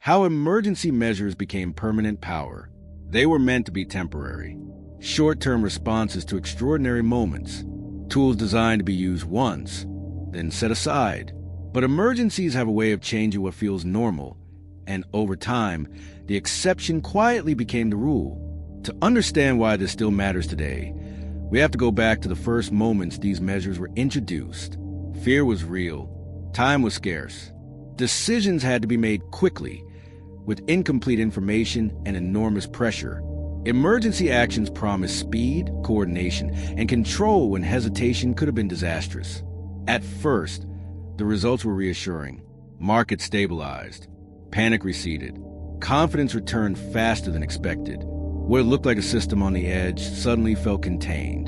How emergency measures became permanent power. They were meant to be temporary, short-term responses to extraordinary moments, tools designed to be used once, then set aside. But emergencies have a way of changing what feels normal, and over time, the exception quietly became the rule. To understand why this still matters today, we have to go back to the first moments these measures were introduced. Fear was real, time was scarce, decisions had to be made quickly, with incomplete information and enormous pressure. Emergency actions promised speed, coordination, and control when hesitation could have been disastrous. At first, the results were reassuring. Markets stabilized, panic receded, confidence returned faster than expected. What looked like a system on the edge suddenly felt contained.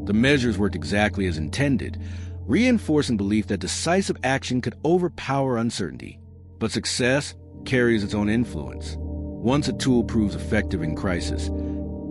The measures worked exactly as intended, reinforcing belief that decisive action could overpower uncertainty. But success carries its own influence. Once a tool proves effective in crisis,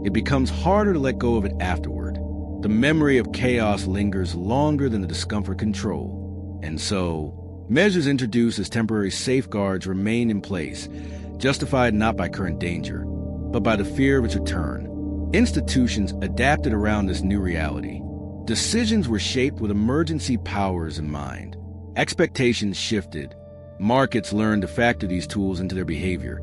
it becomes harder to let go of it afterward. The memory of chaos lingers longer than the discomfort control. And so, measures introduced as temporary safeguards remain in place, justified not by current danger, but by the fear of its return. Institutions adapted around this new reality. Decisions were shaped with emergency powers in mind. Expectations shifted. Markets learned to factor these tools into their behavior,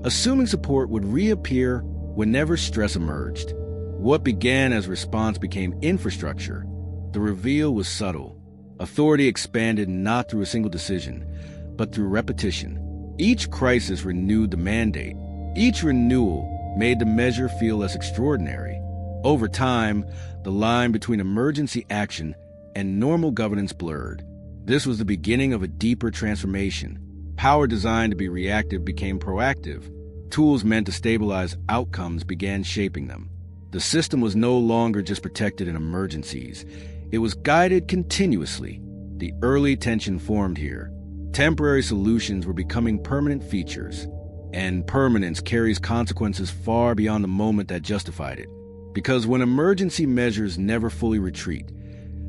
assuming support would reappear whenever stress emerged. What began as response became infrastructure. The reveal was subtle. Authority expanded not through a single decision, but through repetition. Each crisis renewed the mandate. Each renewal made the measure feel less extraordinary. Over time, the line between emergency action and normal governance blurred. This was the beginning of a deeper transformation. Power designed to be reactive became proactive. Tools meant to stabilize outcomes began shaping them. The system was no longer just protected in emergencies. It was guided continuously. The early tension formed here. Temporary solutions were becoming permanent features. And permanence carries consequences far beyond the moment that justified it. Because when emergency measures never fully retreat,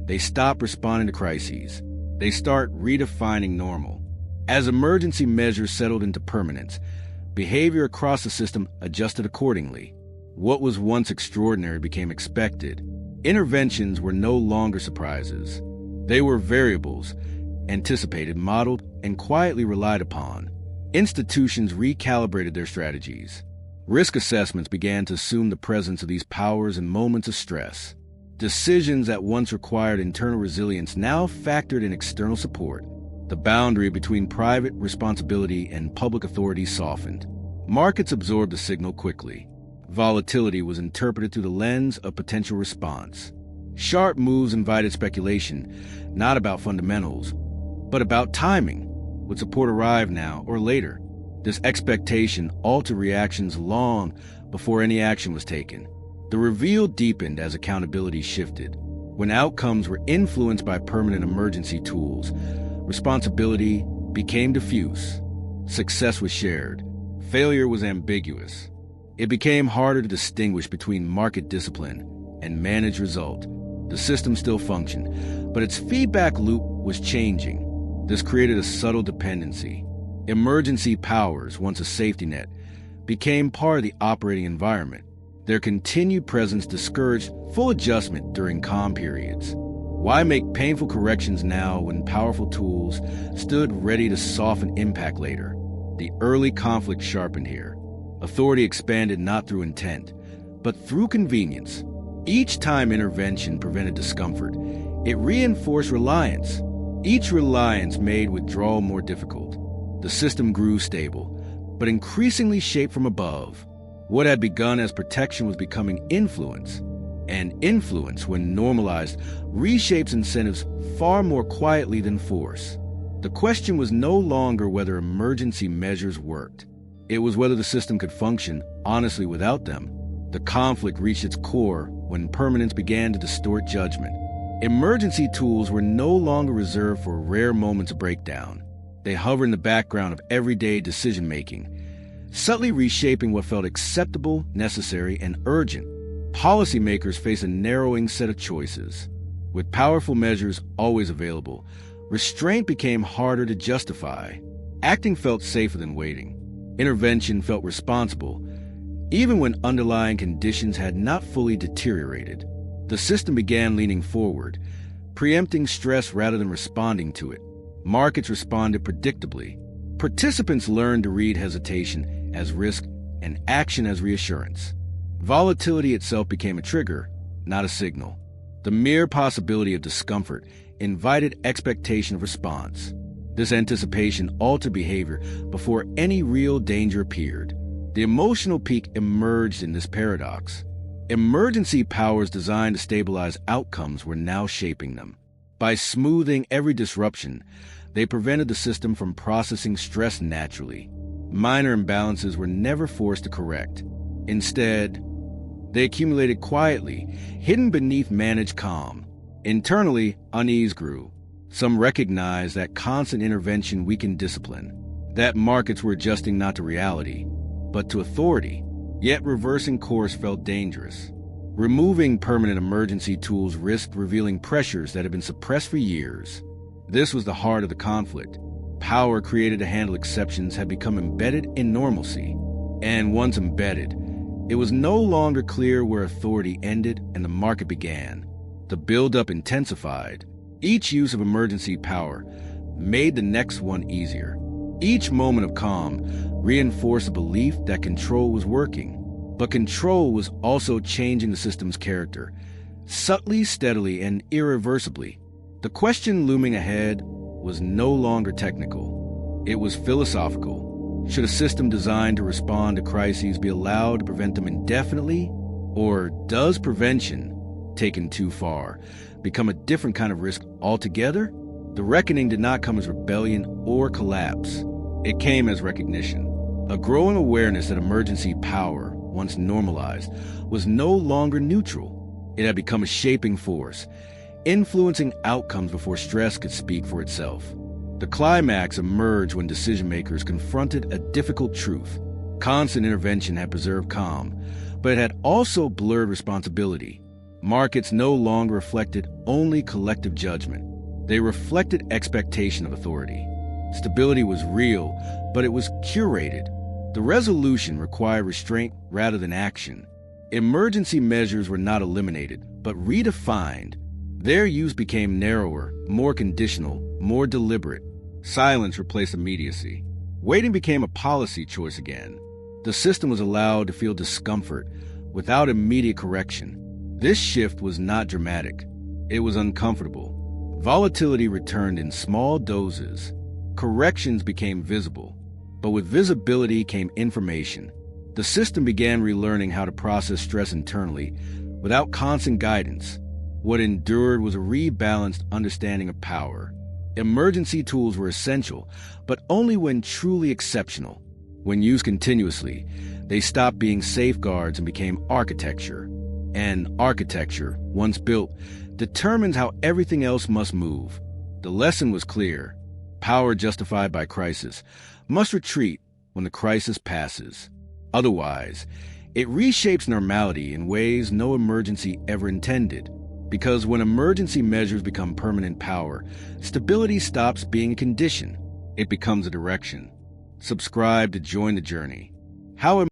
they stop responding to crises. They start redefining normal. As emergency measures settled into permanence, behavior across the system adjusted accordingly. What was once extraordinary became expected. Interventions were no longer surprises. They were variables, anticipated, modeled, and quietly relied upon. Institutions recalibrated their strategies. Risk assessments began to assume the presence of these powers in moments of stress. Decisions that once required internal resilience now factored in external support. The boundary between private responsibility and public authority softened. Markets absorbed the signal quickly. Volatility was interpreted through the lens of potential response. Sharp moves invited speculation, not about fundamentals, but about timing. Would support arrive now or later? This expectation altered reactions long before any action was taken. The reveal deepened as accountability shifted. When outcomes were influenced by permanent emergency tools, responsibility became diffuse. Success was shared. Failure was ambiguous. It became harder to distinguish between market discipline and managed result. The system still functioned, but its feedback loop was changing. This created a subtle dependency. Emergency powers, once a safety net, became part of the operating environment. Their continued presence discouraged full adjustment during calm periods. Why make painful corrections now when powerful tools stood ready to soften impact later? The early conflict sharpened here. Authority expanded not through intent, but through convenience. Each time intervention prevented discomfort, it reinforced reliance. Each reliance made withdrawal more difficult. The system grew stable, but increasingly shaped from above. What had begun as protection was becoming influence. And influence, when normalized, reshapes incentives far more quietly than force. The question was no longer whether emergency measures worked. It was whether the system could function honestly without them. The conflict reached its core when permanence began to distort judgment. Emergency tools were no longer reserved for rare moments of breakdown. They hovered in the background of everyday decision-making, subtly reshaping what felt acceptable, necessary, and urgent. Policymakers face a narrowing set of choices. With powerful measures always available, restraint became harder to justify. Acting felt safer than waiting. Intervention felt responsible, even when underlying conditions had not fully deteriorated. The system began leaning forward, preempting stress rather than responding to it. Markets responded predictably. Participants learned to read hesitation as risk and action as reassurance. Volatility itself became a trigger, not a signal. The mere possibility of discomfort invited expectation of response. This anticipation altered behavior before any real danger appeared. The emotional peak emerged in this paradox. Emergency powers designed to stabilize outcomes were now shaping them. By smoothing every disruption, they prevented the system from processing stress naturally. Minor imbalances were never forced to correct. Instead, they accumulated quietly, hidden beneath managed calm. Internally, unease grew. Some recognized that constant intervention weakened discipline, that markets were adjusting not to reality, but to authority. Yet reversing course felt dangerous. Removing permanent emergency tools risked revealing pressures that had been suppressed for years. This was the heart of the conflict. Power created to handle exceptions had become embedded in normalcy. And once embedded, it was no longer clear where authority ended and the market began. The buildup intensified. Each use of emergency power made the next one easier. Each moment of calm reinforced the belief that control was working. But control was also changing the system's character, subtly, steadily, and irreversibly. The question looming ahead was no longer technical. It was philosophical. Should a system designed to respond to crises be allowed to prevent them indefinitely? Or does prevention, taken too far, become a different kind of risk altogether? The reckoning did not come as rebellion or collapse. It came as recognition. A growing awareness that emergency power, once normalized, was no longer neutral. It had become a shaping force, influencing outcomes before stress could speak for itself. The climax emerged when decision-makers confronted a difficult truth. Constant intervention had preserved calm, but it had also blurred responsibility. Markets no longer reflected only collective judgment. They reflected expectation of authority. Stability was real, but it was curated. The resolution required restraint rather than action. Emergency measures were not eliminated, but redefined. Their use became narrower, more conditional, more deliberate. Silence replaced immediacy. Waiting became a policy choice again. The system was allowed to feel discomfort without immediate correction. This shift was not dramatic. It was uncomfortable. Volatility returned in small doses. Corrections became visible. But with visibility came information. The system began relearning how to process stress internally without constant guidance. What endured was a rebalanced understanding of power. Emergency tools were essential, but only when truly exceptional. When used continuously, they stopped being safeguards and became architecture. And architecture, once built, determines how everything else must move. The lesson was clear. Power justified by crisis must retreat when the crisis passes. Otherwise, it reshapes normality in ways no emergency ever intended. Because when emergency measures become permanent power, stability stops being a condition. It becomes a direction. Subscribe to join the journey. How